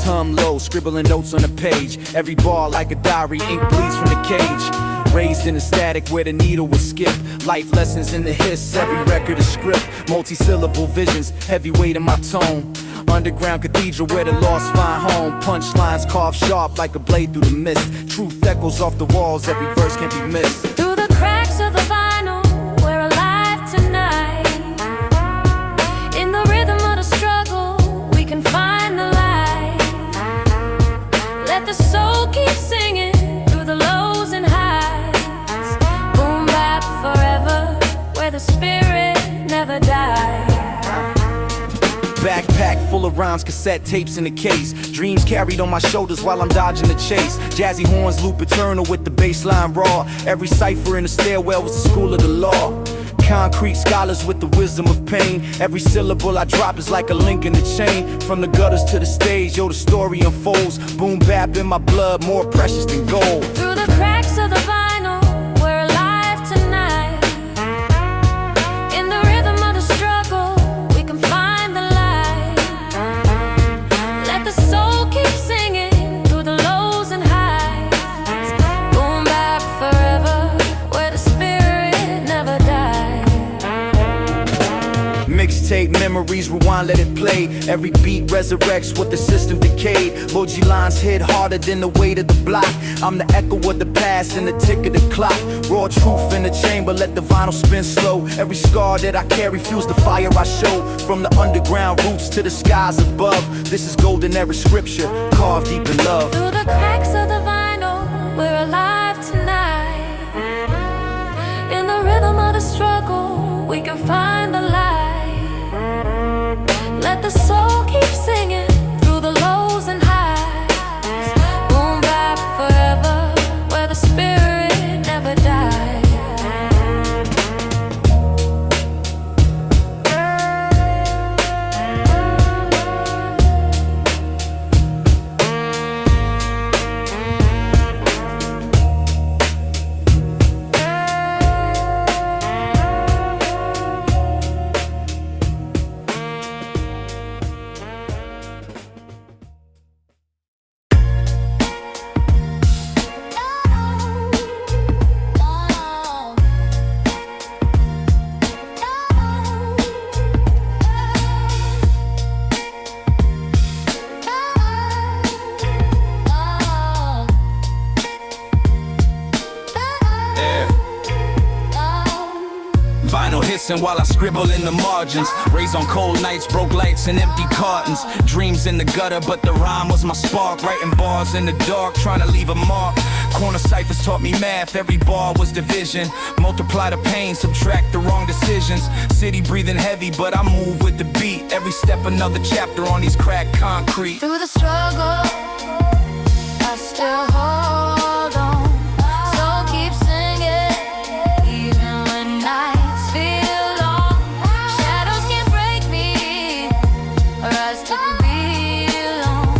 Bass hum low, scribbling notes on the page. Every bar like a diary, ink bleeds from the cage. Raised in a static where the needle would skip. Life lessons in the hiss, every record a script. Multi-syllable visions, heavy weight in my tone. Underground cathedral where the lost find home. Punchlines carved sharp like a blade through the mist. Truth echoes off the walls, every verse can be missed. Through the cracks of the vinyl, we're alive tonight. In the rhythm of the struggle, we can find the light. Let the soul keep singing through the lows and highs. Boom bap forever, where the spirit never dies. Backpack full of rhymes, cassette tapes in the case. Dreams carried on my shoulders while I'm dodging the chase. Jazzy horns loop eternal with the bass line raw. Every cipher in the stairwell was the school of the law. Concrete scholars with the wisdom of pain. Every syllable I drop is like a link in the chain. From the gutters to the stage, yo, the story unfolds. Boom bap in my blood, more precious than gold. Through the cracks of the vinyl, we're alive tonight. In the rhythm of the struggle, we can find the light. Let the soul keep singing through the lows and highs. Boom bap forever, where the spirit never dies. Mixtape memories, rewind, let it play. Every beat resurrects what the system decayed. Boji lines hit harder than the weight of the block. I'm the echo of the past and the tick of the clock. Raw truth in the chamber, let the vinyl spin slow. Every scar that I carry fuels the fire I show. From the underground roots to the skies above. This is golden era scripture, carved deep in love. Through the cracks of the vinyl, we're alive tonight. In the rhythm of the struggle, we can find the light. Let the soul keep singing through the lows and highs. Boom bap forever, where the spirit never dies. While I scribble in the margins, raised on cold nights, broke lights and empty cartons. Dreams in the gutter, but the rhyme was my spark. Writing bars in the dark, trying to leave a mark. Corner ciphers taught me math, every bar was division. Multiply the pain, subtract the wrong decisions. City breathing heavy, but I move with the beat. Every step another chapter on these cracked concrete. Through the struggle, I still hold on. So keep singing, even when nights feel long. Shadows can't break me, or I still be alone.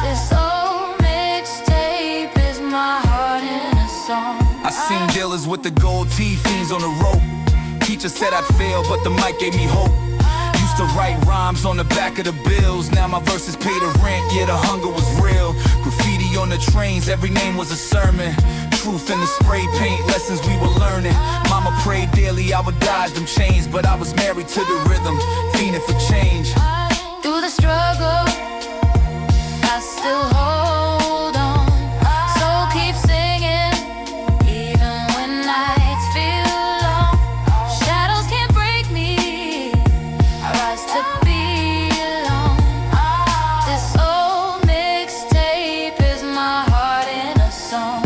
This old mixtape is my heart in a song. I seen dealers with the gold teeth, fiends on the rope. Teacher said I'd fail, but the mic gave me hope. Used to write rhymes on the back of the bills. Now my verses pay the rent, yeah, the hunger was real. Graffiti on the trains, every name was a sermon. Truth in the spray paint, lessons we were learning. Mama prayed daily I would dodge them chains, but I was married to the rhythm, fiending for change. Through the struggle, I still hold on. So keep singing, even when nights feel long. Shadows can't break me, I rise to be alone. This old mixtape is my heart in a song.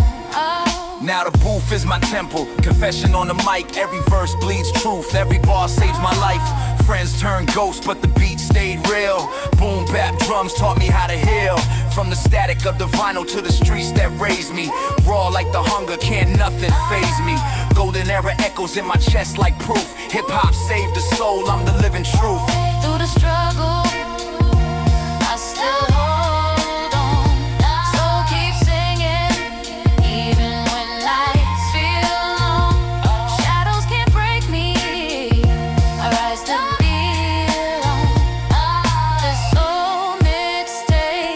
Now the booth is my temple, confession on the mic. Every verse bleeds truth, every bar saves my life. Friends turned ghosts, but the beat stayed real. Boom bap drums taught me how to heal. From the static of the vinyl to the streets that raised me. Raw like the hunger, can't nothing faze me. Golden era echoes in my chest like proof. Hip hop saved the soul, I'm the living truth. Through the struggle, I still hold on. So keep singing, even when nights feel long. Shadows can't break me, I rise to be alone. This old mixtape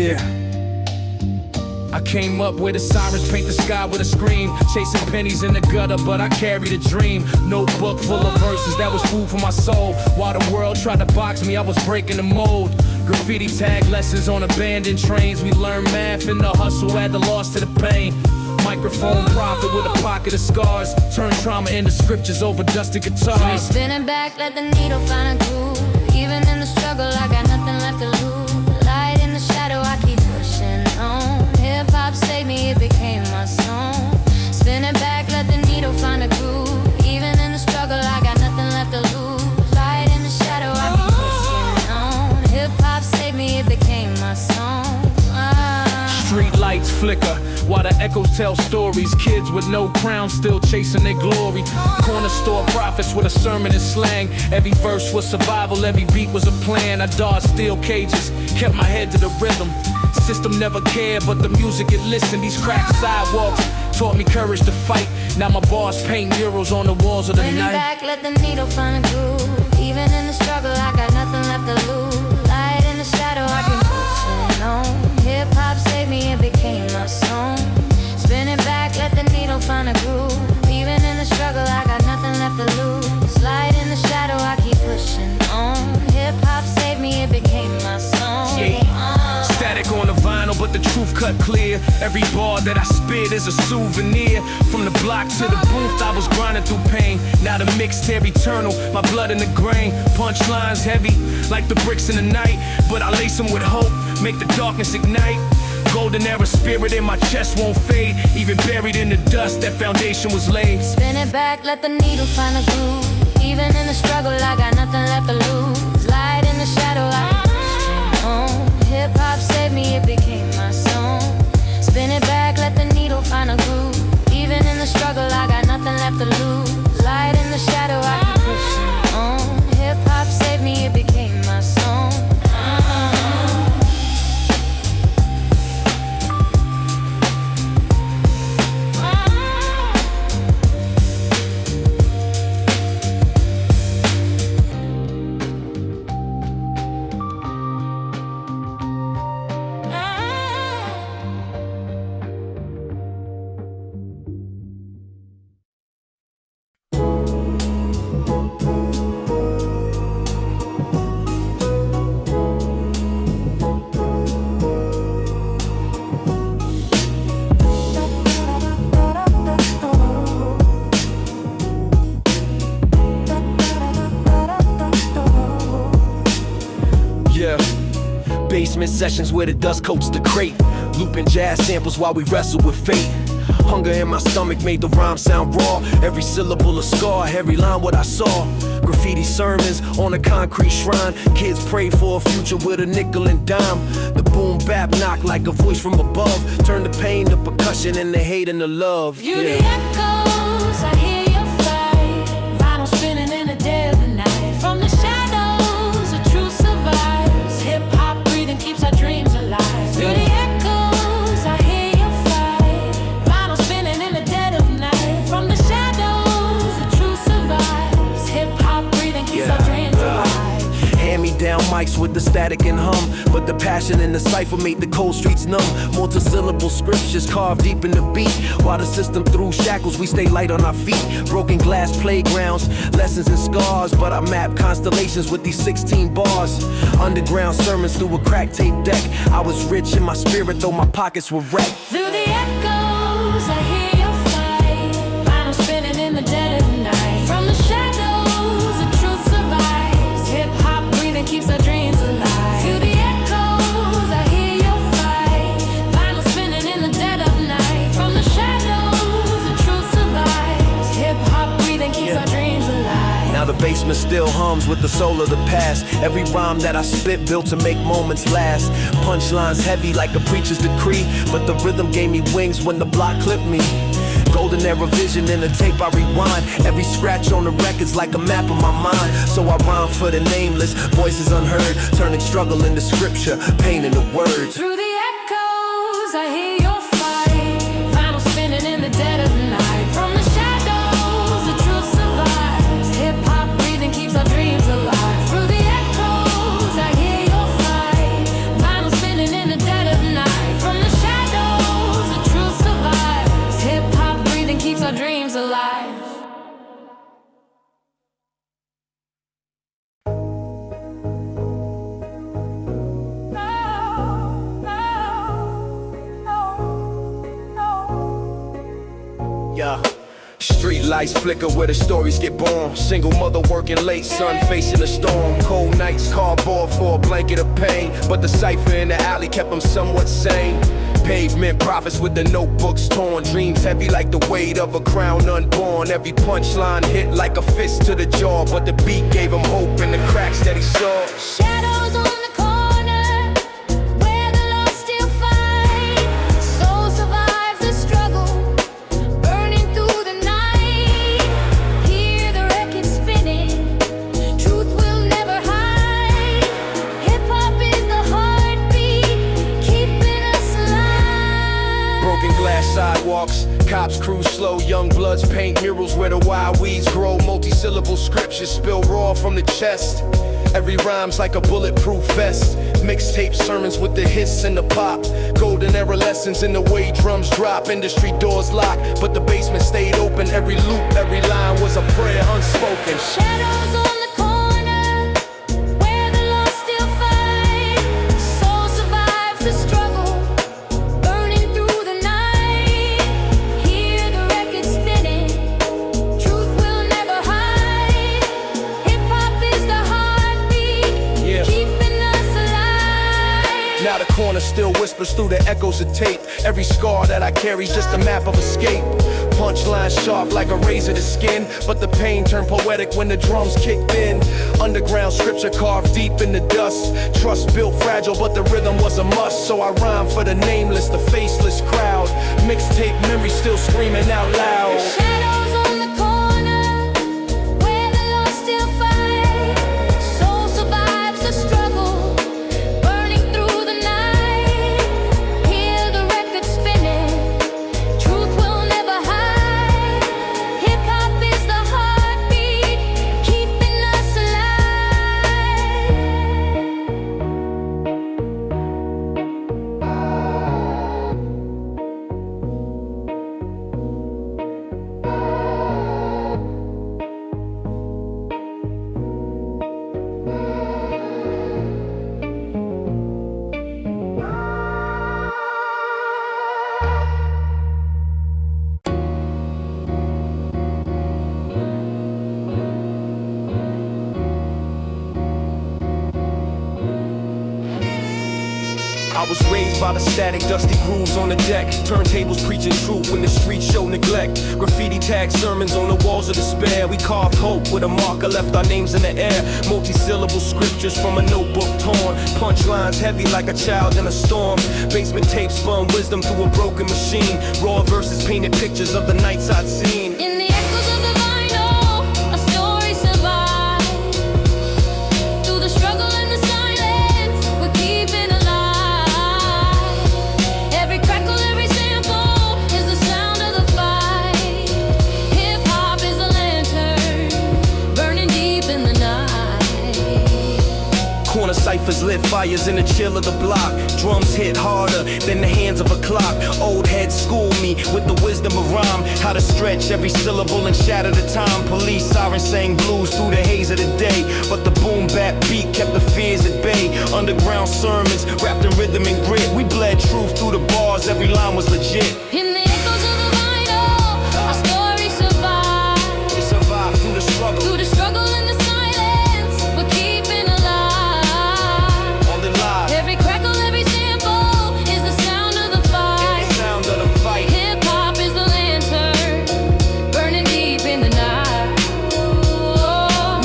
Yeah. I came up where the sirens paint the sky with a scream, chasing pennies in the gutter, but I carried a dream. Notebook full of verses that was food for my soul. While the world tried to box me, I was breaking the mold. Graffiti tag lessons on abandoned trains. We learned math in the hustle, add the loss to the pain. Microphone prophet with a pocket of scars. Turn trauma into scriptures over dusty guitars. Spinning back, let the needle find a groove. Even in the struggle, I got nothing left to lose. Light in the shadow, I keep pushing on. Hip-hop saved me, it became my song. Spinning back, let the needle find a groove. Even in the struggle, I got nothing left to lose. Light in the shadow, I keep pushing on. Hip-hop saved me, it became my song. Street lights flicker while the echoes tell stories. Kids with no crown still chasing their glory. Corner store prophets with a sermon in slang. Every verse was survival, every beat was a plan. I dodged steel cages, kept my head to the rhythm. System never cared, but the music it listened. These cracked sidewalks taught me courage to fight. Now my bars paint murals on the walls of the Spinning night. back, let the needle find a groove. Even in the struggle, I got nothing left to lose. Light in the shadow, I keep pushing on. Hip-hop saved me, it became my song. Spinning back, let the needle find a groove. Even in the struggle, I got nothing left to lose. Light in the shadow, I keep pushing on. Hip-hop saved me, it became my song. Static on the vinyl, but the truth cut clear. Every bar that I spit is a souvenir. From the block to the booth, I was grinding through pain. Now the mixtape eternal, my blood in the grain. Punchlines heavy, like the bricks in the night. But I lace them with hope, make the darkness ignite. Golden era spirit in my chest won't fade. Even buried in the dust, that foundation was laid. Spin it back, let the needle find a groove. Even in the struggle, I got nothing left to lose. Light in the shadow, I keep pushing on. Hip-hop saved me, it became my song. Spin it back, let the needle find a groove. Even in the struggle, I got nothing left to lose. Light in the shadow, I keep pushing on. Hip-hop saved me, it became my song. Basement sessions where the dust coats the crate. Looping jazz samples while we wrestle with fate. Hunger in my stomach made the rhyme sound raw. Every syllable a scar, every line what I saw. Graffiti sermons on a concrete shrine. Kids pray for a future with a nickel and dime. The boom bap knock like a voice from above. Turn the pain to percussion and the hate and the love. You the echoes, I hear your fight. Vinyl spinning in the dead of the night. From the shadows, the truth survives. Hip-hop breathing keeps our dreams alive. You the echoes, I hear your fight. Vinyl spinning in the dead of the night. From the shadows, the truth survives. Hip-hop breathing keeps our dreams alive. Hand-me-down mics with the static and hum. But the passion in the cipher made the cold streets numb. Multi-syllable scriptures carved deep in the beat. While the system threw shackles, we stay light on our feet. Broken glass playgrounds, lessons and scars. But I map constellations with these 16 bars. Underground sermons through a cracked tape deck. I was rich in my spirit, though my pockets were wrecked. Through the echoes, I hear your fight. Vinyl spinning in the dead of the night. From the shadows, the truth survives. Hip-hop breathing keeps our dreams alive. Through the echoes, I hear your fight. Vinyl spinning in the dead of the night. From the shadows, the truth survives. Hip-hop breathing keeps our dreams alive. Now the basement still hums with the soul of the past. Every rhyme that I spit built to make moments last. Punchlines heavy like a preacher's decree. But the rhythm gave me wings when the block clipped me. Golden era vision in the tape I rewind. Every scratch on the record's like a map of my mind. So I rhyme for the nameless, voices unheard. Turning struggle into scripture, pain into words. Through the echoes, I hear your fight. Vinyl spinning in the dead of the night. From the shadows, the truth survives. Hip-hop breathing keeps our dreams alive. Through the echoes, I hear your fight. Vinyl spinning in the dead of Yeah. Street lights flicker where the stories get born. Single mother working late, sun facing a storm. Cold nights, cardboard for a blanket of pain. But the cipher in the alley kept them somewhat sane. Pavement prophets with the notebooks torn. Dreams heavy like the weight of a crown unborn. Every punchline hit like a fist to the jaw. But the beat gave him hope in the cracks that he saw. Shadows on the corner, where the lost still fight. Soul survives the struggle, burning through the night. Hear the record spinning, truth will never hide. Hip-hop is the heartbeat, keeping us alive. Broken glass sidewalks, cops cruise slow, young bloods paint murals where the wild weeds grow. Multi-syllable scriptures spill raw from the chest. Every rhyme's like a bulletproof vest. Mixtape sermons with the hiss and the pop. Golden era lessons in the way drums drop. Industry doors lock, but the basement stayed open. Every loop, every line was a prayer unspoken. Shadows on the corner, where the lost still fight. Soul survives the struggle, burning through the night. Hear the record spinning, truth will never hide. Hip-hop is the heartbeat, keeping us alive. Now the corner still whispers through the echoes of tape. Every scar that I carry just a map of escape. Punchline sharp like a razor to skin, but the pain turned poetic when the drums kicked in. Underground scripture carved deep in the dust. Trust built fragile, but the rhythm was a must. So I rhyme for the nameless, the faceless crowd. Mixtape memory still screaming out loud. Shadows on the corner, where the lost still fight. Soul survives the struggle, burning through the night. Hear the record spinning, truth will never hide. Hip-hop is the heartbeat, keeping us alive. I was raised by the static, dusty grooves on the deck. Turntables preaching truth when the streets show neglect. Graffiti tag sermons on the walls of despair. We carved hope with a marker, left our names in the air. Multi-syllable scriptures from a notebook torn. Punchlines heavy like a child in a storm. Basement tapes spun wisdom through a broken machine. Raw verses painted pictures of the nights I'd seen. In the echoes of the vinyl, a story survives. Through the struggle and the silence, we're keeping alive. Every crackle, every sample is the sound of the fight. Hip-hop is a lantern, burning deep in the night. Corner ciphers lit fires in the chill of the block. Drums hit harder than the hands of a clock. Old heads schooled me with the wisdom of rhyme. How to stretch every syllable and shatter the time. Police sirens sang blues through the haze of the day. But the boom bap beat kept the fears at bay. Underground sermons wrapped in rhythm and grit. We bled truth through the bars, every line was legit. In the echoes of the vinyl, our story survives. We survived through the struggle. Through the struggle and the silence, we're keeping alive. On the live. Every crackle, every sample is the sound of the fight. The sound of the fight. Hip-hop is the lantern, burning deep in the night.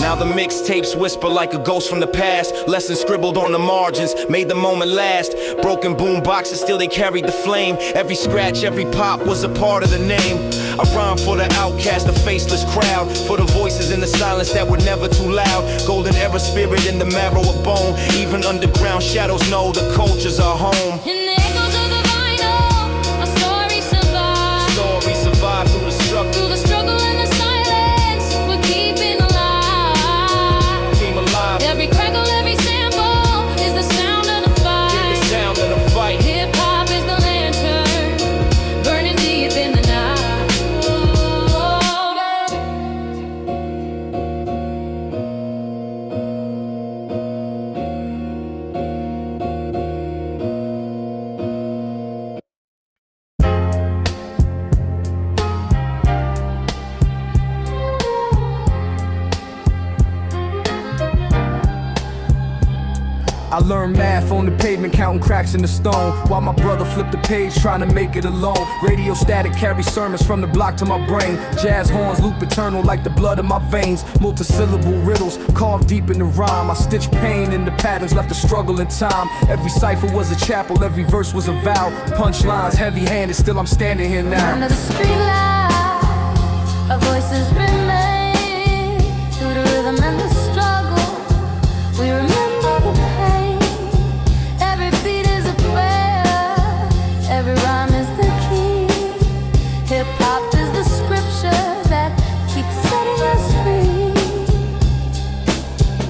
Now the mixtapes whisper like a ghost from the past. Lessons scribbled on the margins made the moment last. Broken boom boxes, still they carried the flame. Every scratch, every pop was a part of the name. I rhyme for the outcast, the faceless crowd. For the voices in the silence that were never too loud. Golden era spirit in the marrow of bone. Even underground shadows know the culture's our home. In the echoes of the vinyl, our story survives. Story survived through the struggle. Through the struggle and the silence, we're keeping alive. Came alive. Every crackle, every sample is the sound of the fight. The sound of the fight. Hip-hop is the lantern, burning deep in the night. learned math on the pavement, counting cracks in the stone, while my brother flipped the page trying to make it alone. Radio static carries sermons from the block to my brain. Jazz horns loop eternal like the blood in my veins. Multisyllable riddles carved deep in the rhyme. I stitched pain in the patterns, left a struggle in time. Every cipher was a chapel, every verse was a vow. Punchlines heavy-handed, still I'm standing here now. Under the street light, our voices remain. Through the rhythm and the struggle, we remember the pain. Every beat is a prayer, every rhyme is the key. Hip-hop is the scripture that keeps setting us free.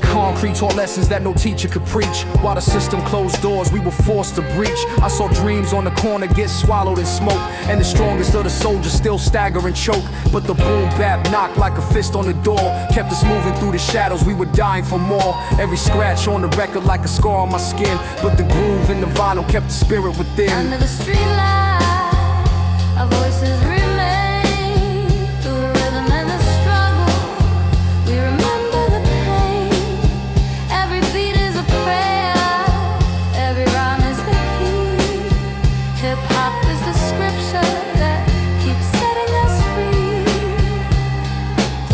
Concrete taught lessons that no teacher could preach. While the system closed doors, we were forced to breach. I saw dreams on the corner get swallowed in smoke, and the strongest of the soldiers still stagger and choke. But the boom bap knocked like a fist on the door, kept us moving through the shadows, we were dying for more. Every scratch on the record like a scar on my skin, but the groove in the vinyl kept the spirit within. Under the street light, our voices remain. Through the rhythm and the struggle, we remember the pain. Every beat is a prayer, every rhyme is the key. Hip-hop is the scripture that keeps setting us free.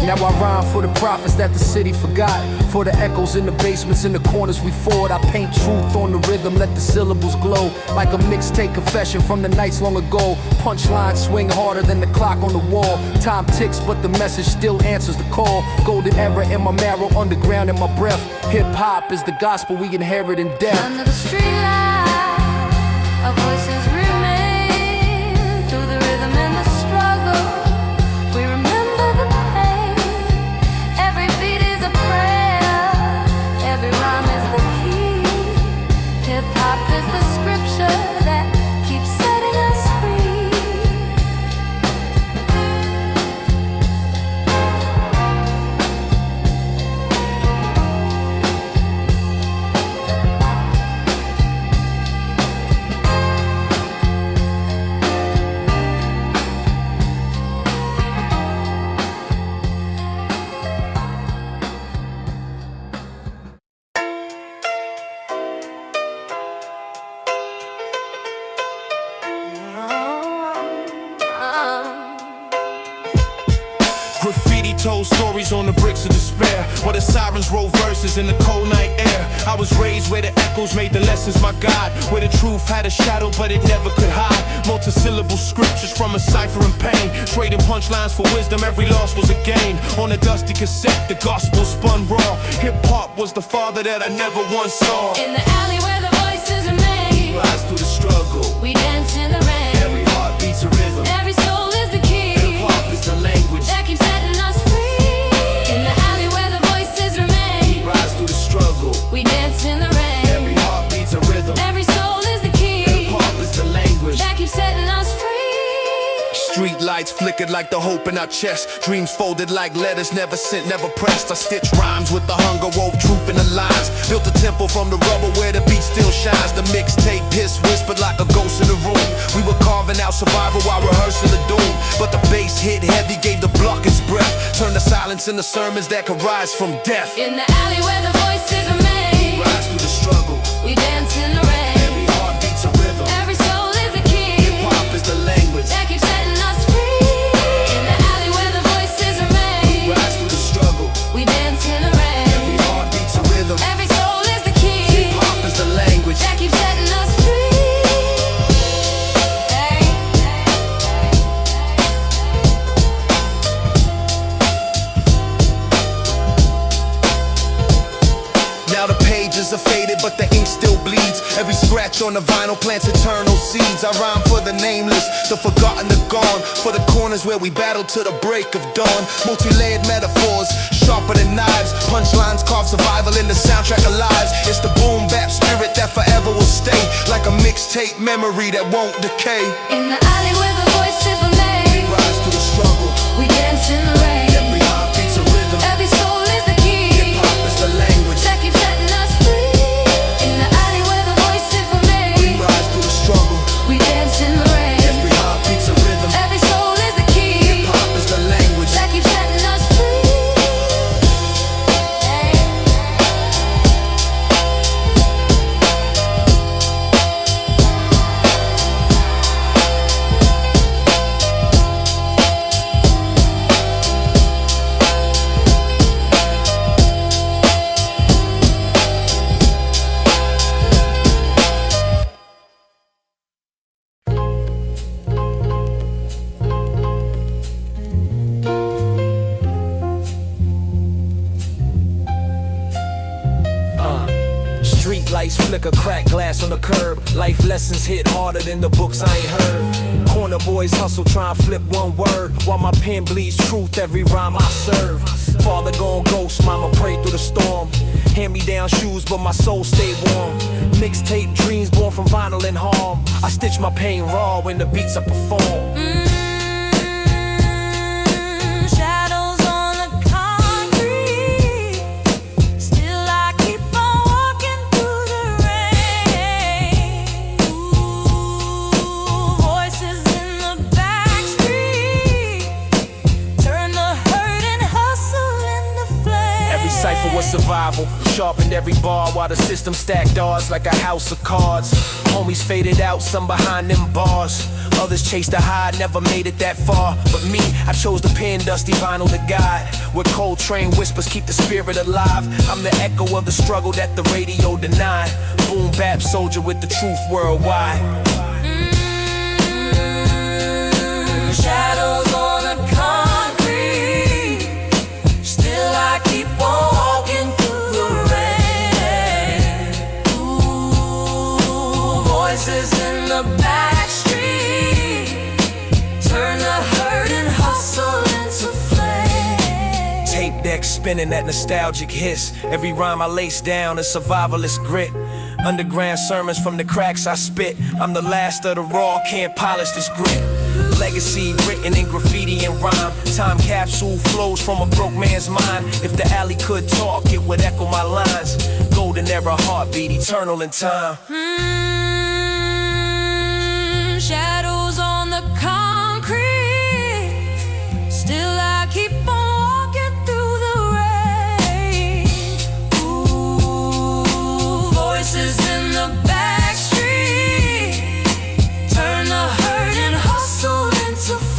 Now I rhyme for the prophets that the city forgot, for the echoes in the basements, in the corners we fought. I paint truth on the rhythm, let the syllables glow like a mixtape confession from the nights long ago. Punchlines swing harder than the clock on the wall. Time ticks but the message still answers the call. Golden era in my marrow, underground in my breath. Hip-hop is the gospel we inherit in death. Under the street light, our voices remain. Through the rhythm and the struggle, we remember the pain. Every beat is a prayer, every rhyme is the key. Hip-hop is the scripture that keeps setting us free. Graffiti told stories on the bricks of despair, while the sirens wrote verses in the cold night air. I was raised where the echoes made the lessons my guide, where the truth had a shadow but it never could hide. Multisyllable scriptures from a cipher and pain, trading punchlines for wisdom, every loss was a gain. On a dusty cassette, the gospel spun raw. Hip-hop was the father that I never once saw. In the alley where the voices are made, Rise through the struggle, we dance in the rain. every heart beats a rhythm. Every soul is the key Hip-hop is the language, that keeps setting us free. In the alley where the voices remain, rise through the struggle, we dance in the every rain. heart beats a rhythm. Every soul is the key Hip-hop is the language. that keeps setting us free. Street lights flickered like the hope in our chest. Dreams folded like letters, never sent, never pressed. I stitched rhymes with the hunger, wove truth in the lines. Built a temple from the rubble where the beat still shines. The mixtape hiss whispered like a ghost in the room. We were carving out survival while rehearsing the doom. But the bass hit heavy, gave the block its breath. Turned the silence into sermons that could rise from death. In the alley where the voices are made, Rise through the struggle, we dance in the rain. every heart beats a rhythm. Every soul is a key Hip-hop is the language, that keeps setting us free. In the alley where the voices are made, rise through the struggle, we dance in the every rain. heart beats a rhythm. Every soul is the key Hip-hop is the language. that keeps setting us free. Now the pages are faded, but the ink still bleeds. Every scratch on the vinyl plants eternal seeds. I rhyme for the nameless, the forgotten, the gone. For the corners where we battle to the break of dawn. Multi-layered metaphors, sharper than knives. Punchlines carve survival in the soundtrack of lives. It's the boom bap spirit that forever will stay, like a mixtape memory that won't decay. In the alley where the voices are made, Rise to the struggle, we dance in the rain. every heart beats a rhythm. Every soul is the key Hip-hop is the language, that keeps setting us free. In the alley where the voices are made, rise to the struggle, we dance in the rain. every heart beats a rhythm. Every soul is the key Hip-hop is the language, that keeps setting us free. flicker, crack glass on the curb. Life lessons hit harder than the books I ain't heard. Corner boys hustle, try and flip one word, while my pen bleeds truth every rhyme I serve. Father gone ghost, mama prayed through the storm. Hand-me-down shoes, but my soul stayed warm. Mixtape dreams born from vinyl and harm. I stitch my pain raw when the beats I perform. Shadows on the concrete. Still I keep on walking through the rain. Ooh, voices in the backstreet. Turn the hurt and hustle into flame. Every cipher was survival, sharpened every bar while the system stacked odds like a house of cards. Homies faded out, some behind them bars. Others chased the high, never made it that far. But me, I chose the pen, dusty vinyl to guide. Where Coltrane whispers keep the spirit alive. I'm the echo of the struggle that the radio denied. Boom bap soldier with the truth worldwide. Shadows on the concrete. Still I keep on walking through the rain. Ooh, voices in the back street. Turn the hurt and hustle into flame. Tape deck spinning that nostalgic hiss. Every rhyme I lace down is survivalist grit. Underground sermons from the cracks I spit. I'm the last of the raw, can't polish this grit. Legacy written in graffiti and rhyme. Time capsule flows from a broke man's mind. If the alley could talk, it would echo my lines. Golden era heartbeat, eternal in time. Shadows on the concrete. Still I keep on walking through the rain. Ooh, voices in the back street. Turn the hurt and hustle into flame.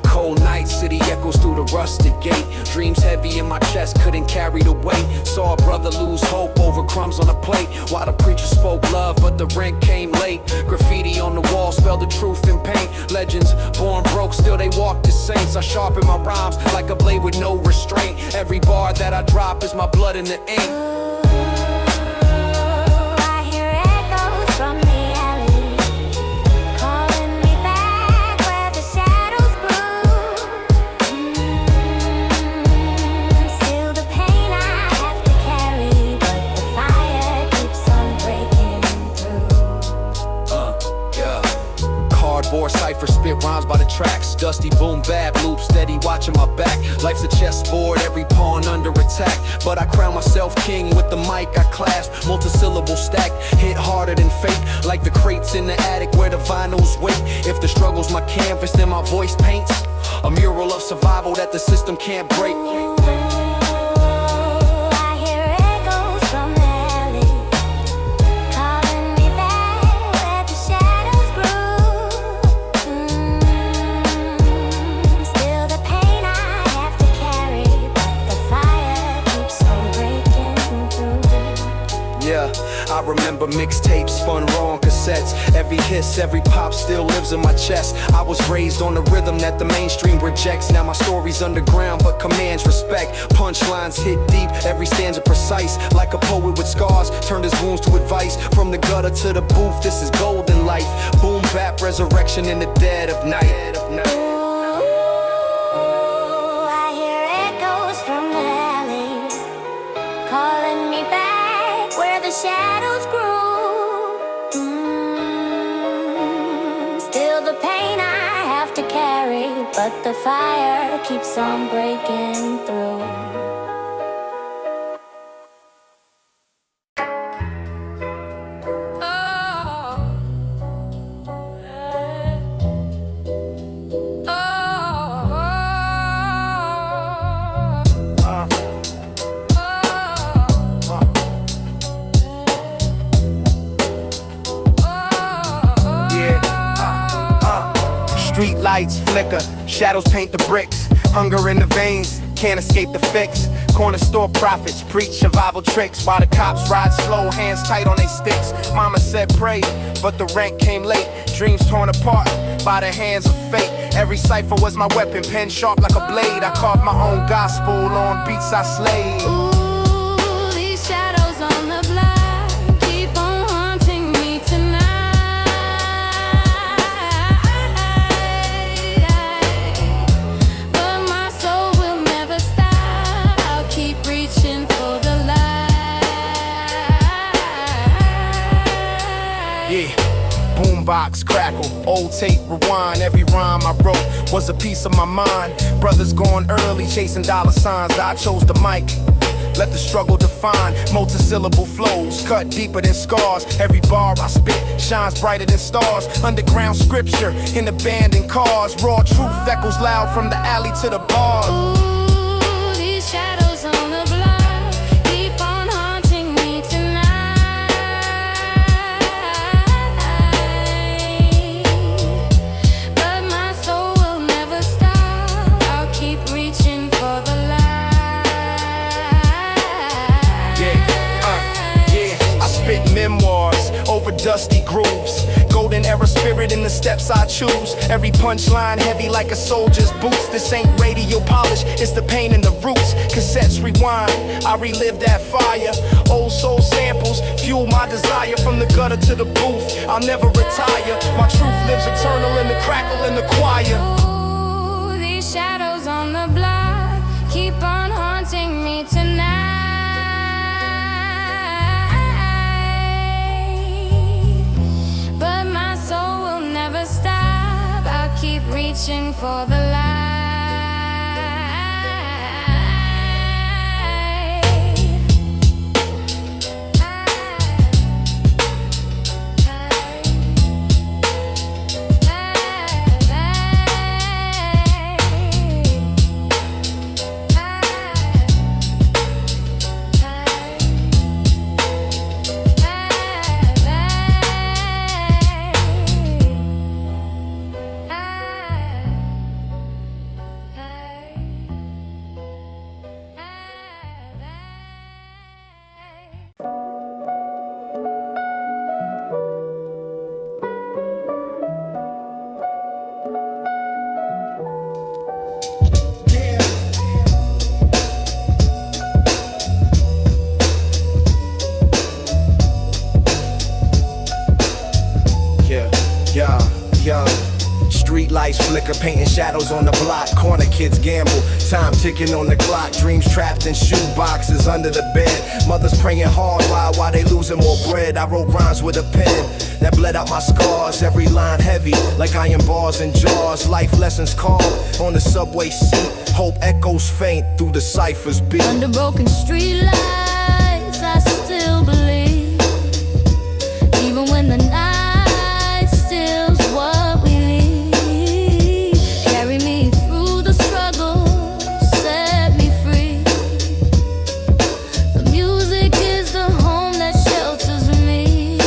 Cold night, city echoes through the rusted gate. Dreams heavy in my chest, couldn't carry the weight. Saw a brother lose hope over crumbs on a plate. While the preacher spoke love, but the rent came late. Graffiti on the wall spelled the truth in paint. Legends born broke, still they walked as saints. I sharpen my rhymes like a blade with no restraint. Every bar that I drop is my blood in the ink. I hear echoes from the alley, calling me back where the shadows grew. Still the pain I have to carry, but the fire keeps on breaking through. Yeah. Cardboard cipher, spit rhymes by the tracks. Dusty boom bap loop, steady watching my back. Life's a chessboard, every pawn under attack. But I crown myself king with the mic I clasp. Multisyllable stack, hit harder than fate. Like the crates in the attic where the vinyls wait. If the struggle's my canvas, then my voice paints a mural of survival that the system can't break. I hear echoes from the alley, calling me back where the shadows grew. Still the pain I have to carry, but the fire keeps on breaking through. Yeah, I remember mixtapes spun raw on cassettes. Every hiss, every pop still lives in my chest. I was raised on the rhythm that the mainstream rejects. Now my story's underground but commands respect. Punchlines hit deep, every stanza precise. Like a poet with scars, turned his wounds to advice. From the gutter to the booth, this is golden life. Boom bap, resurrection in the dead of night. I hear echoes from the alley, calling me back where the shadows grew. Still the pain I have to carry, but the fire keeps on breaking through. Street lights flicker, shadows paint the bricks. Hunger in the veins, can't escape the fix. Corner store prophets preach survival tricks, while the cops ride slow, hands tight on they sticks. Mama said pray, but the rent came late. Dreams torn apart by the hands of fate. Every cipher was my weapon, pen sharp like a blade. I carved my own gospel on beats I slayed. Ooh, these shadows on the block keep on haunting me tonight. But my soul will never stop. I'll keep reaching for the light. Yeah. Boombox crackle, old tape rewind. Every rhyme I wrote was a piece of my mind. Brothers going early, chasing dollar signs. I chose the mic, let the struggle define. Multi-syllable flows, cut deeper than scars. Every bar I spit shines brighter than stars. Underground scripture in abandoned cars. Raw truth echoes loud from the alley to the bar. Ooh, these shadows on the block keep on haunting me tonight. But my soul will never stop. I'll keep reaching for the light. I spit memoirs over dusty grooves. Golden era spirit in the steps I choose. Every punchline heavy like a soldier's boots. This ain't radio polish, it's the pain in the roots. Cassettes rewind, I relive that fire. Old soul samples fuel my desire. From the gutter to the booth, I'll never retire. My truth lives eternal in the crackle in the choir. Ooh, these shadows on the block keep on haunting me tonight. But my soul will never stop. I'll keep reaching for the light. Street lights flicker, painting shadows on the block. Corner kids gamble, time ticking on the clock. Dreams trapped in shoe boxes under the bed. Mothers praying hard while they losing more bread. I wrote rhymes with a pen that bled out my scars. Every line heavy like iron bars and jars. Life lessons carved on the subway seat. Hope echoes faint through the cipher's beat. Under broken street lights, I still believe. Even when the night steals what we need. Carry me through the struggle, set me free. The music is the home that shelters me.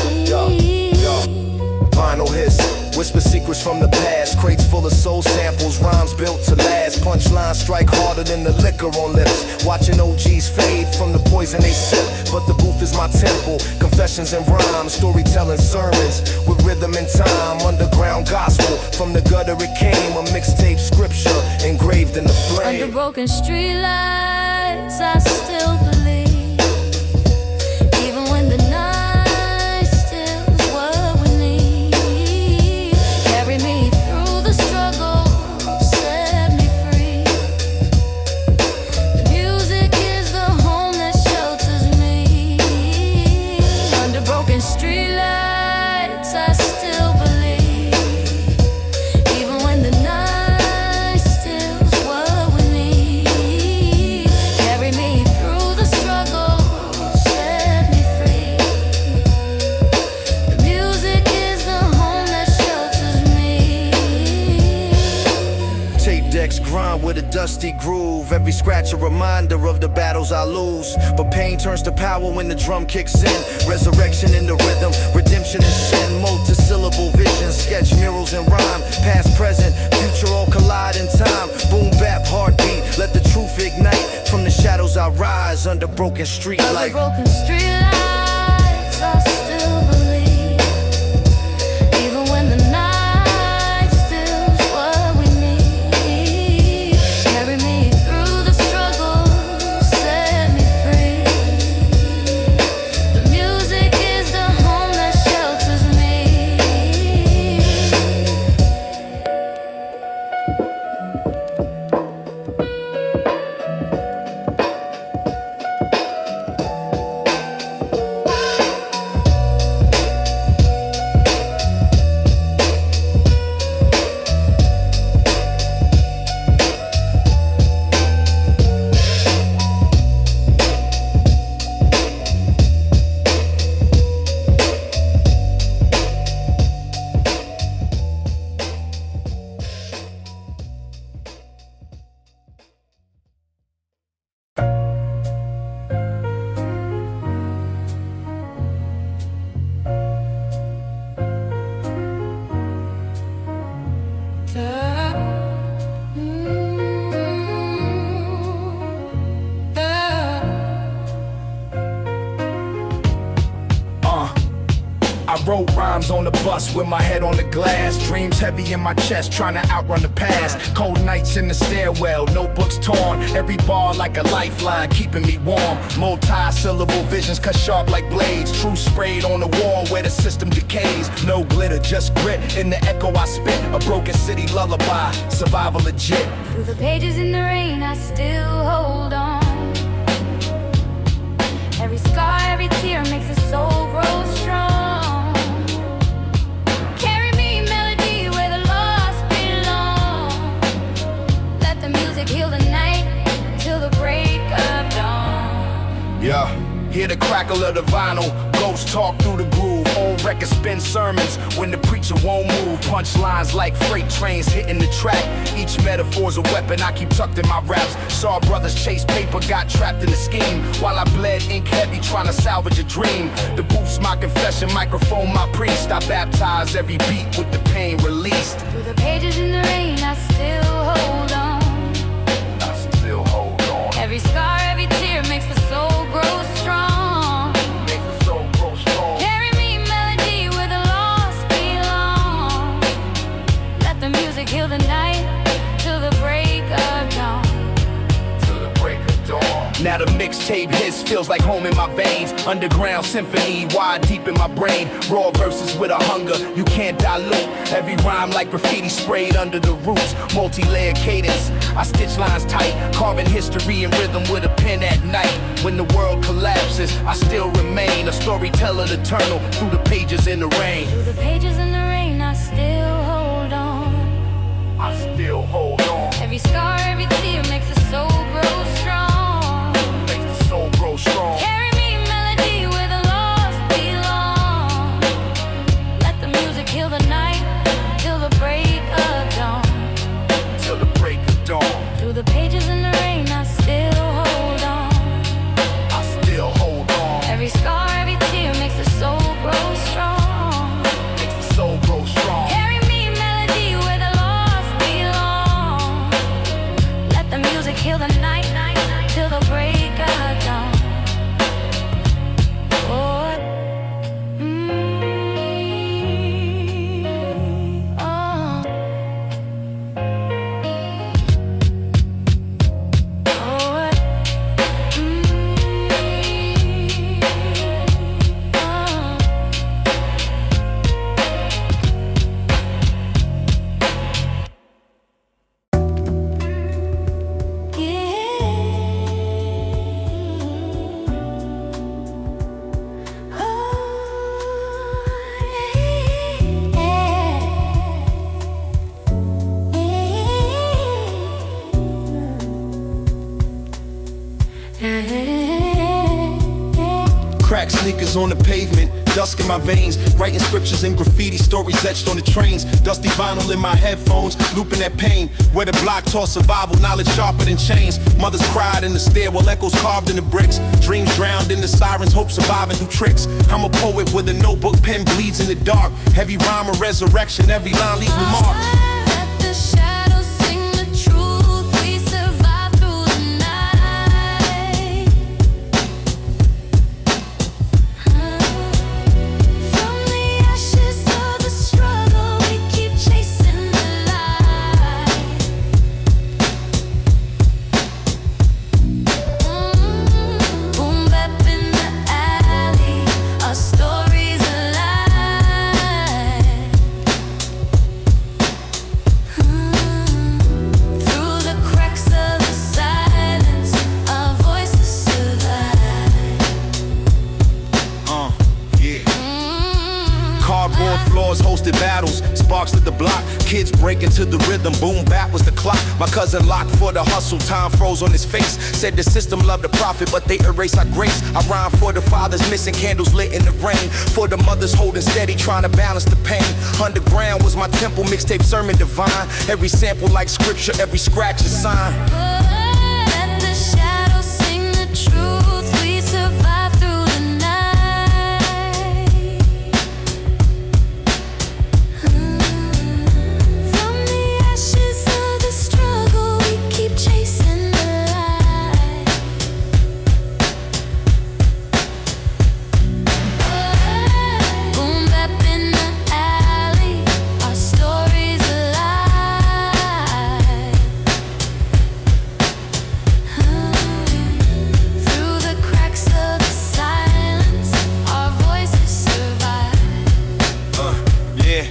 Vinyl hiss, whisper secrets from the past. Crates full of soul samples, rhymes built to last. Punchlines strike harder than the liquor on lips. Watching OGs fade from the poison they sip. But the booth is my temple, confessions and rhymes. Storytelling sermons with rhythm and time. Underground gospel, from the gutter it came. A mixtape scripture engraved in the flame. Under broken street lights, I still believe. Even when the night steals what we need. Carry me through the struggle, set me free. The music is the home that shelters me. Under broken street lights, I still believe. Even when the night steals what we need. Carry me through the struggle, set me free. The music is the home that shelters me. Tape decks grind with a dusty groove. Every scratch a reminder of the battles I lose. But pain turns to power when the drum kicks in. Resurrection in the rhythm, redemption in sin. Multi-syllable vision, sketch murals and rhyme. Past, present, under broken street Under lights. broken street lights, I still believe. Even when the night still's what we need. Carry me through the struggle, set me free. The music is the home that shelters me. I wrote rhymes on the bus with my head on the glass. Dreams heavy in my chest, trying to outrun the past. Cold nights in the stairwell, notebooks torn. Every bar like a lifeline, keeping me warm. Multi-syllable visions cut sharp like blades. Truth sprayed on the wall where the system decays. No glitter, just grit in the echo I spit. A broken city lullaby, survival legit. Through the pages in the rain, I still hold on. Every scar, every tear makes a soul grow strong. Carry me, melody, where the lost belong. Let the music heal the night till the break of dawn. Yeah, hear the crackle of the vinyl. Ghosts talk through the groove. Old records spin sermons when the preacher won't move. Punchlines like freight trains hitting the track. Each metaphor's a weapon I keep tucked in my raps. Saw brothers chase paper, got trapped in the scheme. While I bled ink heavy, trying to salvage a dream. The booth's my confession, microphone my priest. I baptize every beat with the pain released. Through the pages in the rain, I still hold on. I still hold on. Every scar, every tear makes the soul grow strong. Make the soul grow strong. Carry me, melody, where the lost belong. Let the music heal the night till the break of dawn. Till the break of dawn. Now the mixtape hiss feels like home in my veins. Underground symphony, wide deep in my brain. Raw verses with a hunger you can't dilute. Every rhyme like graffiti sprayed under the roots. Multi-layered cadence, I stitch lines tight. Carving history and rhythm with a pen at night. When the world collapses, I still remain a storyteller eternal through the pages in the rain. Through the pages in the rain, I still hold on. I still hold on. Every scar, every tear makes the soul grow strong. Makes the soul grow strong. Carry me, melody, where the lost belong. Let the music heal the night till the break of dawn. Till the break of dawn. Through the pages in the rain, I still hold on. I still hold on. Every scar, every tear makes the soul grow strong. Makes the soul grow strong. Carry me, melody, where the lost belong. Let the music heal the night till the break of dawn. Oh, oh. Crack sneakers on the pavement, dusk in my veins. Writing scriptures and graffiti, stories etched on the trains. Dusty vinyl in my headphones, looping that pain. Where the block taught survival, knowledge sharper than chains. Mothers cried in the stairwell, echoes carved in the bricks. Dreams drowned in the sirens, hope surviving through tricks. I'm a poet with a notebook, pen bleeds in the dark. Heavy rhyme of resurrection, every line leaves a mark. Let the shadows sing the truth. We survive through the night. 4th floors hosted battles, sparks lit the block. Kids breaking to the rhythm, boom bap was the clock. My cousin locked for the hustle, time froze on his face. Said the system loved the profit, but they erase our grace. I rhyme for the fathers missing candles lit in the rain, for the mothers holding steady, trying to balance the pain. Underground was my temple, mixtape sermon divine. Every sample like scripture, every scratch a sign. Let the shadows sing the truth. We survive through the night. From the ashes of the struggle, we keep chasing the light. Boom bap in the alley, our story's alive. Through the cracks of the silence, our voices survive. Yeah.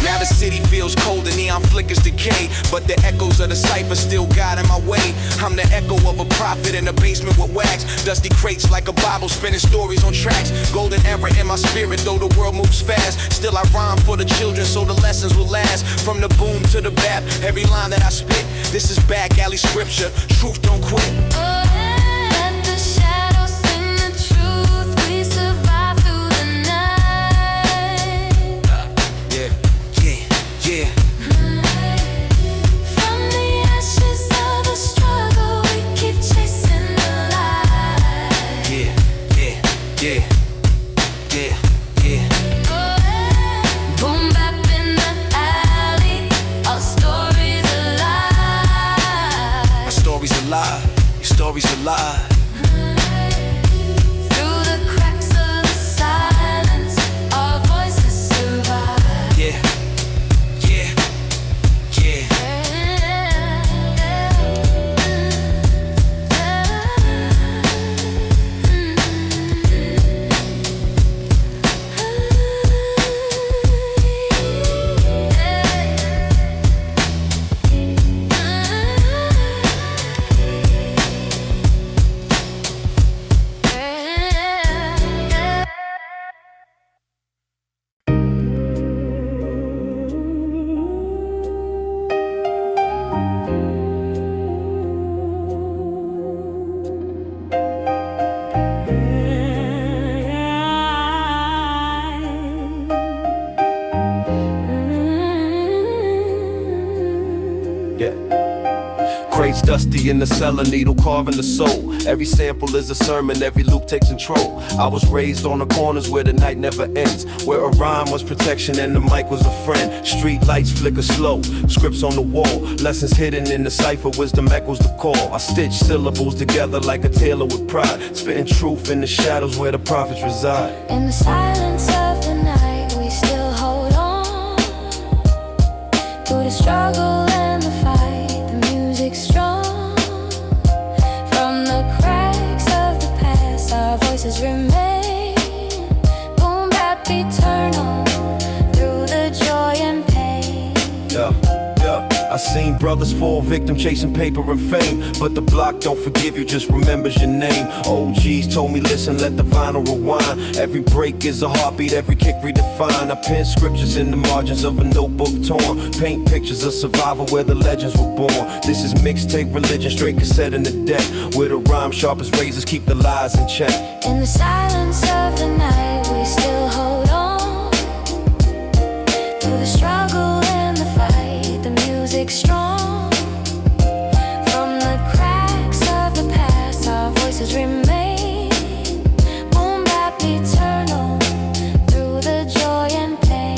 Now the city feels cold and neon flickers decay, but the echoes of the cipher still guiding my way. I'm the echo of a prophet in a basement with wax, dusty crates like a Bible, spinning stories on tracks. Golden era in my spirit, though the world moves fast. Still I rhyme for the children, so the lessons will last. From the boom to the bap, every line that I spit, this is back alley scripture. Truth don't quit. Let the shadows sing the truth. We survive through the night. Yeah, yeah, yeah. From the ashes of the struggle, we keep chasing the light. Yeah, yeah, yeah, yeah, yeah. Boom bap in the alley, our story's alive. My story's alive, your story's alive. Through the cracks of the silence, our voices survive. Yeah, yeah, yeah. Crates dusty in the cellar, needle carving the soul. Every sample is a sermon, every loop takes control. I was raised on the corners where the night never ends, where a rhyme was protection and the mic was a friend. Street lights flicker slow, scripts on the wall, lessons hidden in the cipher, wisdom echoes the call. I stitch syllables together like a tailor with pride, spitting truth in the shadows where the prophets reside. In the silence of the night, we still hold on. Through the struggle and the fight, the music's strong. From the cracks of the past, our voices remain. Boom bap eternal, through the joy and pain. Yeah, yeah. I seen brothers fall victim chasing paper and fame, but the block don't forgive you, just remembers your name. OGs told me listen, let the vinyl rewind. Every break is a heartbeat, every kick redefined. I pen scriptures in the margins of a notebook torn, paint pictures of survival where the legends were born. This is mixtape religion, straight cassette in the deck, where the rhyme sharp as razors keep the lies in check. In the silence of the night, we still hold on. Through the struggle and the fight, the music's strong. From the cracks of the past, our voices remain. Boom bap eternal, through the joy and pain.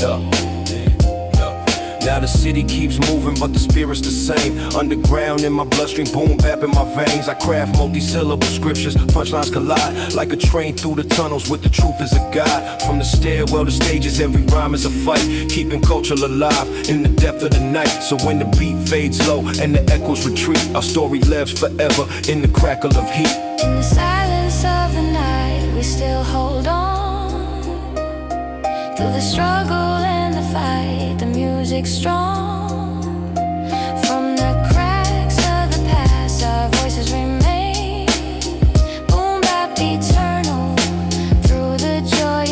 Now the city keeps moving, but the spirit's the same. Underground in my bloodstream, boom bap in my veins. I craft multi-syllable scriptures, punchlines collide like a train through the tunnels with the truth as a guide. From the stairwell to stages, every rhyme is a fight, keeping culture alive in the depth of the night. So when the beat fades low and the echoes retreat, our story lives forever in the crackle of heat. In the silence of the night, we still hold on. Through the struggle and the fight, the music's strong. From the cracks of the past, our voices remain. Boom bap eternal, through the joy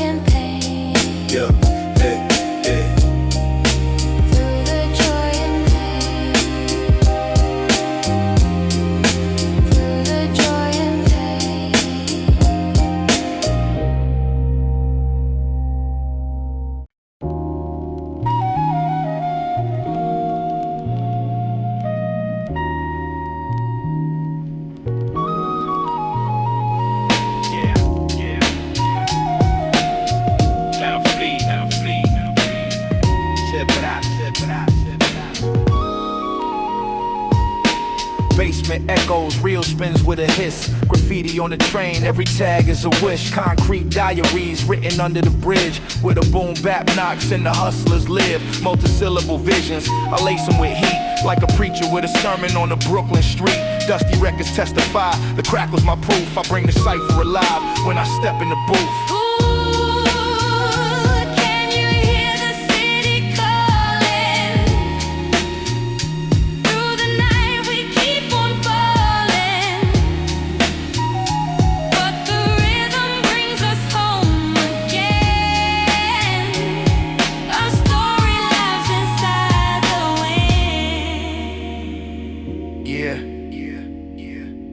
it echoes, real spins with a hiss. Graffiti on the train, every tag is a wish. Concrete diaries written under the bridge, where the boom bap knocks and the hustlers live. Multisyllable visions, I lace them with heat, like a preacher with a sermon on the Brooklyn street. Dusty records testify, the crack was my proof. I bring the cipher alive when I step in the booth.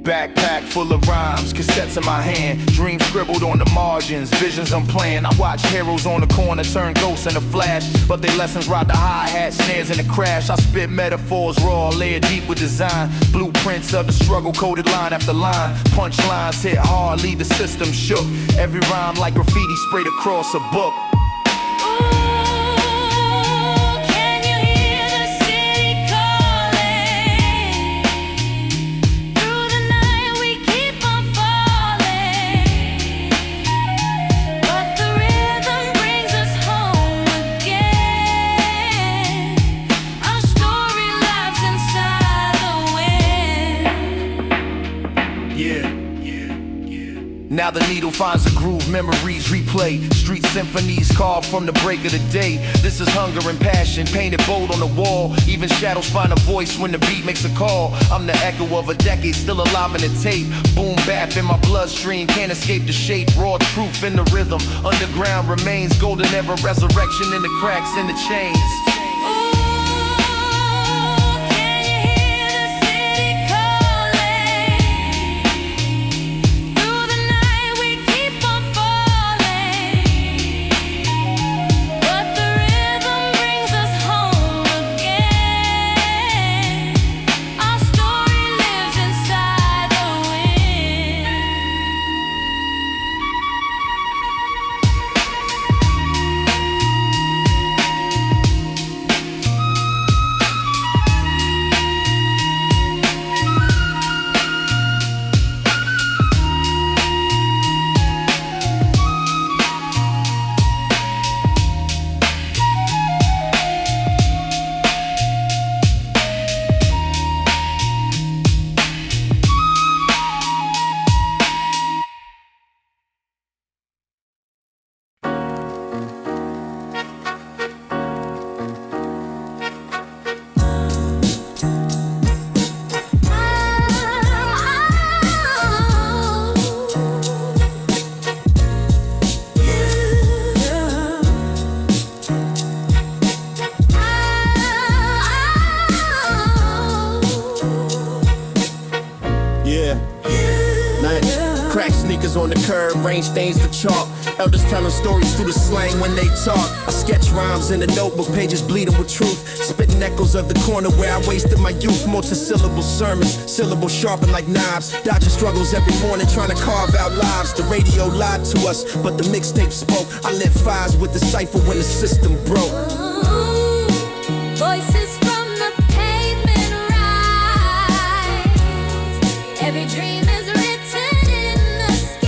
Backpack full of rhymes, cassettes in my hand, dreams scribbled on the margins, visions I'm playing. I watch heroes on the corner turn ghosts in a flash, but they lessons ride the hi-hat, snares in the crash. I spit metaphors raw, layered deep with design, blueprints of the struggle coded line after line. Punchlines hit hard, leave the system shook. Every rhyme like graffiti sprayed across a book. Now the needle finds a groove, memories replay. Street symphonies carved from the break of the day. This is hunger and passion, painted bold on the wall. Even shadows find a voice when the beat makes a call. I'm the echo of a decade, still alive in the tape. Boom bap in my bloodstream, can't escape the shape. Raw truth in the rhythm, underground remains. Golden era resurrection in the cracks in the chains. On the curb, rain stains the chalk. Elders telling stories through the slang when they talk. I sketch rhymes in the notebook, pages bleeding with truth. Spitting echoes of the corner where I wasted my youth. Multi-syllable sermons, syllables sharpened like knives. Dodging struggles every morning, trying to carve out lives. The radio lied to us, but the mixtape spoke. I lit fires with the cipher when the system broke. Voices from the pavement rise. Every dream is written in the skies.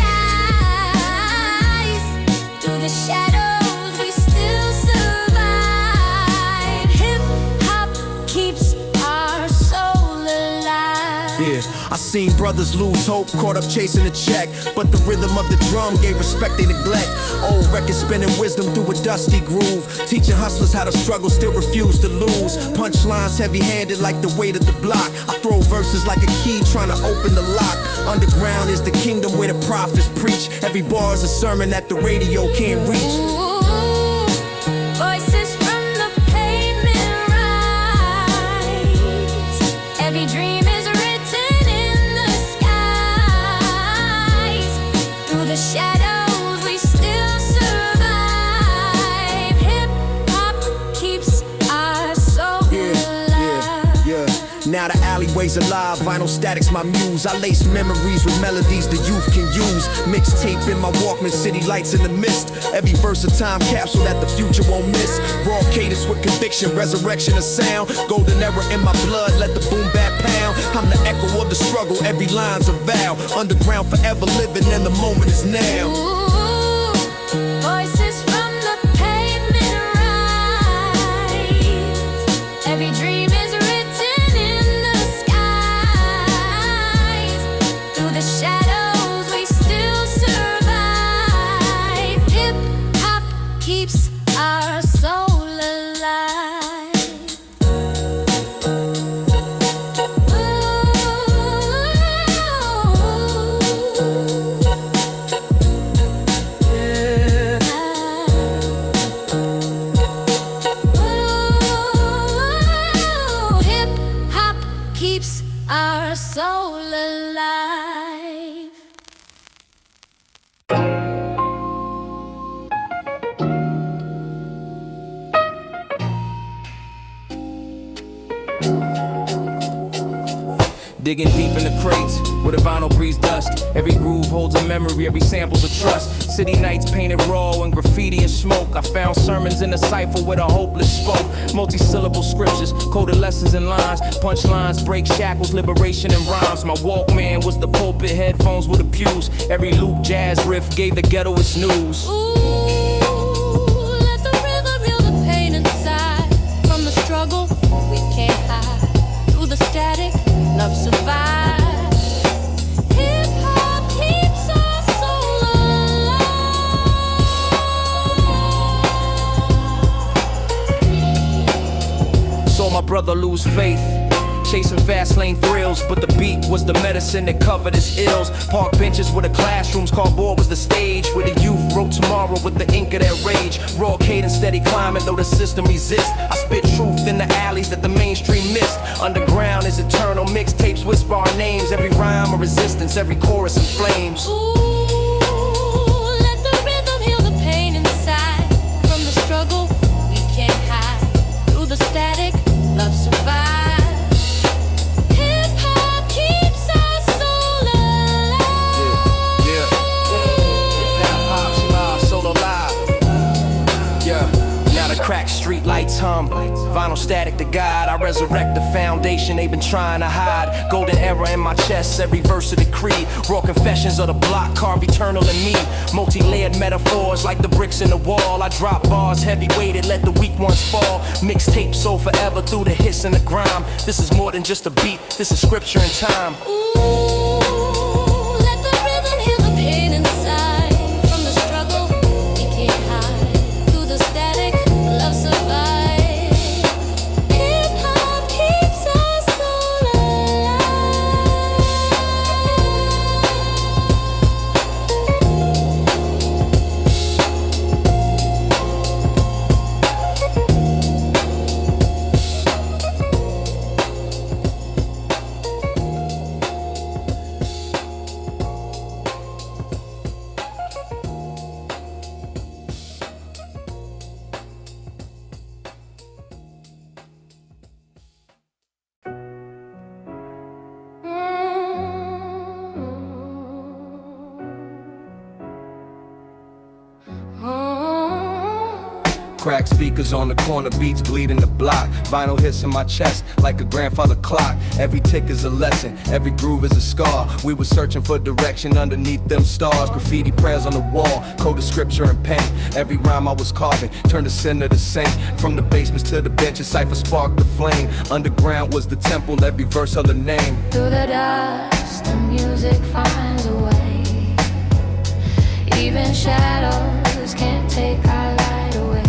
Through the shadows we still survive. Hip-hop keeps our soul alive. Yeah, I seen brothers lose hope, caught up chasing a check. But the rhythm of the drum gave respect they neglect. Old records spinning wisdom through a dusty groove. Teaching hustlers how to struggle, still refuse to lose. Punchlines heavy-handed like the weight of the block. I throw verses like a key trying to open the lock. Underground is the kingdom where the prophets preach. Every bar is a sermon that the radio can't reach. Voices from the pavement rise. Every dream is written in the skies. Through the shadows we still survive. Hip-hop keeps our soul alive. Now the alleyway always alive, vinyl static's my muse. I lace memories with melodies the youth can use. Mixtape in my Walkman, city lights in the mist. Every verse a time capsule that the future won't miss. Raw cadence with conviction, resurrection of sound. Golden era in my blood, let the boom bap pound. I'm the echo of the struggle, every line's a vow. Underground forever living and the moment is now. Ooh, voices from the pavement rise. Every dream is written in the skies. Through the shadows we still survive. Hip hop keeps our soul alive. Keeps our soul alive. Digging deep in the crates where the vinyl breathes dust. Every groove holds a memory, every sample's a trust. City nights painted raw and graffiti and smoke. I found sermons in the cipher with a hopeless spoke. Multi-syllable scriptures, coded lessons and lines. Punchlines break shackles, liberation and rhymes. My Walkman was the pulpit, headphones were the pews. Every loop jazz riff gave the ghetto its news. Ooh, let the rhythm heal the pain inside. From the struggle we can't hide. Through the static, love survives. Hip hop keeps our soul alive. Saw my brother lose faith, chasing fast lane thrills, but the beat was the medicine that covered his ills. Park benches were the classrooms, cardboard was the stage, where the youth wrote tomorrow with the ink of their rage. Raw cadence steady climbing though the system resists. I spit truth in the alleys that the mainstream missed. Underground is eternal, mixtapes whisper our names. Every rhyme a resistance, every chorus in flames. Ooh, let the rhythm heal the pain inside. From the struggle we can't hide. Through the static, love survives. Hip hop keeps our soul alive. Yeah. Hip hop, my soul alive. Yeah. Now the cracked street lights hum. Vinyl static to God. I resurrect the foundation they've been trying to hide. Golden era in my chest, every verse of the creed. Raw confessions of the block, carve eternal in me. Multi-layered metaphors like the bricks in the wall. I drop bars heavy weighted, let the weak ones fall. Mixtape soul forever through the hiss and the grime. This is more than just a beat, this is scripture and time. Ooh, let the rhythm heal the pain inside. From the struggle we can't hide. Through the static, love survives. Hip hop keeps our soul Crack speakers on the corner, beats bleeding the block. Vinyl hits in my chest like a grandfather clock. Every tick is a lesson, every groove is a scar. We were searching for direction underneath them stars. Graffiti prayers on the wall, coded scripture and paint. Every rhyme I was carving turned the sinner to saint. From the basements to the benches, cipher sparked the flame. Underground was the temple, every verse held a name. Through the dust, the music finds a way. Even shadows can't take our light away.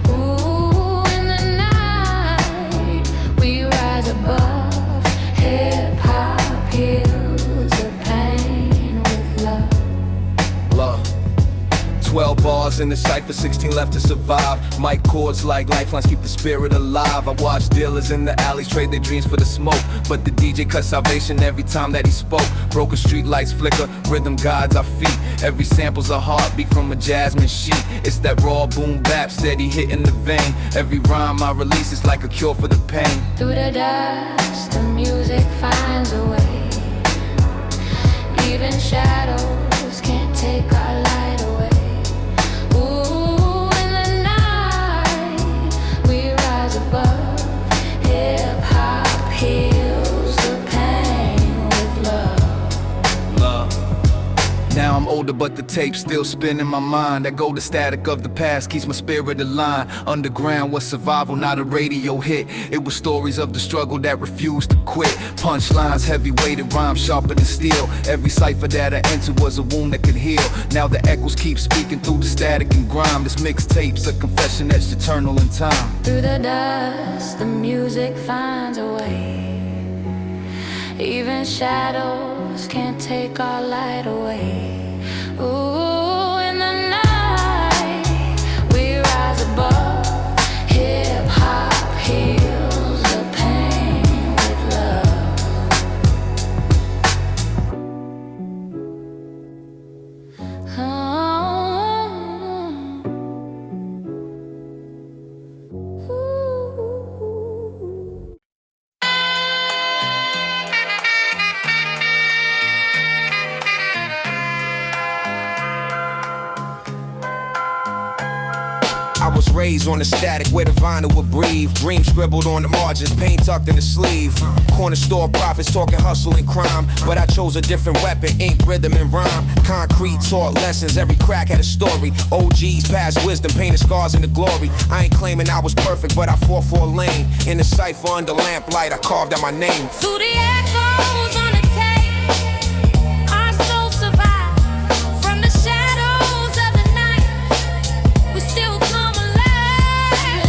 Ooh, in the night, we rise above. Hip-hop heals the pain with love. Love. 12 bars bars in the cipher, 16 left to survive. Mic chords like lifelines keep the spirit alive. I watch dealers in the alleys trade their dreams for the smoke, but the DJ cut salvation every time that he spoke. Broken street lights flicker, rhythm guides our feet. Every sample's a heartbeat from a jasmine sheet. It's that raw boom bap, steady hitting the vein. Every rhyme I release is like a cure for the pain. Through the dust, the music finds a way. Even shadows can't take our light away. Ooh, in the night, we rise above. Hip-hop heals the pain with love. Love. Now I'm older, but the tape still spin in my mind. That golden static of the past keeps my spirit aligned. Underground was survival, not a radio hit. It was stories of the struggle that refused to quit. Punchlines, heavy-weighted rhymes sharper than steel. Every cipher that I entered was a wound that could heal. Now the echoes keep speaking through the static and grime. This mixtape's a confession that's eternal in time. Through the dust, the music finds a way. Even shadows can't take our light away. Ooh, in the night, we rise above. Hip-hop heals the pain with love. I was raised on the static where the vinyl would breathe. Dreams scribbled on the margins, pain tucked in the sleeve. Corner store prophets talking hustle and crime, but I chose a different weapon, ink, rhythm, and rhyme. Concrete taught lessons, every crack had a story. OGs passed wisdom, painted scars into glory. I ain't claiming I was perfect, but I fought for a lane. In the cipher under lamplight, I carved out my name. Through the echoes on the tape, our souls survive. From the shadows of the night, we still come alive.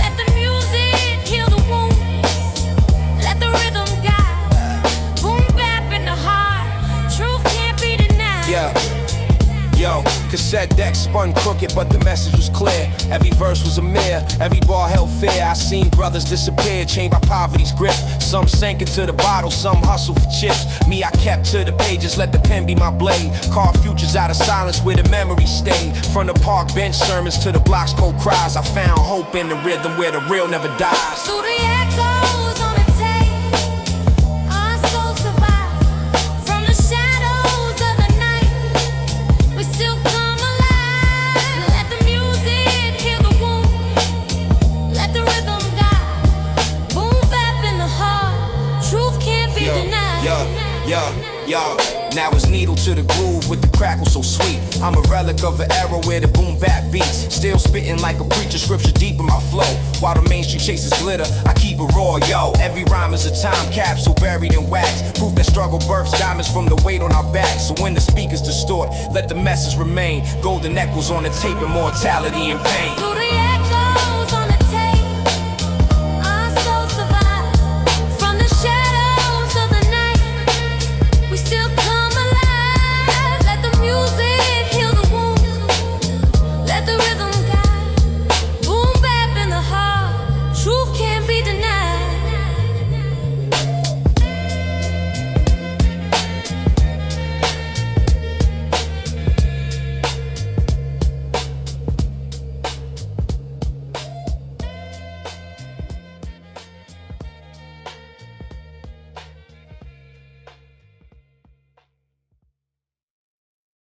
Let the music heal the wounds. Let the rhythm guide. Boom bap in the heart. Truth can't be denied. Yeah. Yo, cassette deck spun crooked, but the message was clear. Every verse was a mirror, every bar held fear. I seen brothers disappear, chained by poverty's grip. Some sank into the bottle, some hustled for chips. Me, I kept to the pages, let the pen be my blade. Carve futures out of silence where the memories stayed. From the park bench sermons to the block's cold cries, I found hope in the rhythm where the real never dies. Through the echoes on the tape, our souls survive. From the shadows of the night, we still come alive. Let the music heal the wound. Let the rhythm guide. Boom bap in the heart. Truth can't be denied. Yo. Now it's needle to the groove with the crackle so sweet. I'm a relic of an era where the boom bap beats. Still spitting like a preacher, scripture deep in my flow. While the mainstream chases glitter, I keep it raw, yo. Every rhyme is a time capsule buried in wax. Proof that struggle births diamonds from the weight on our backs. So when the speakers distort, let the message remain. Golden echoes on the tape, immortality and pain. Through the echoes on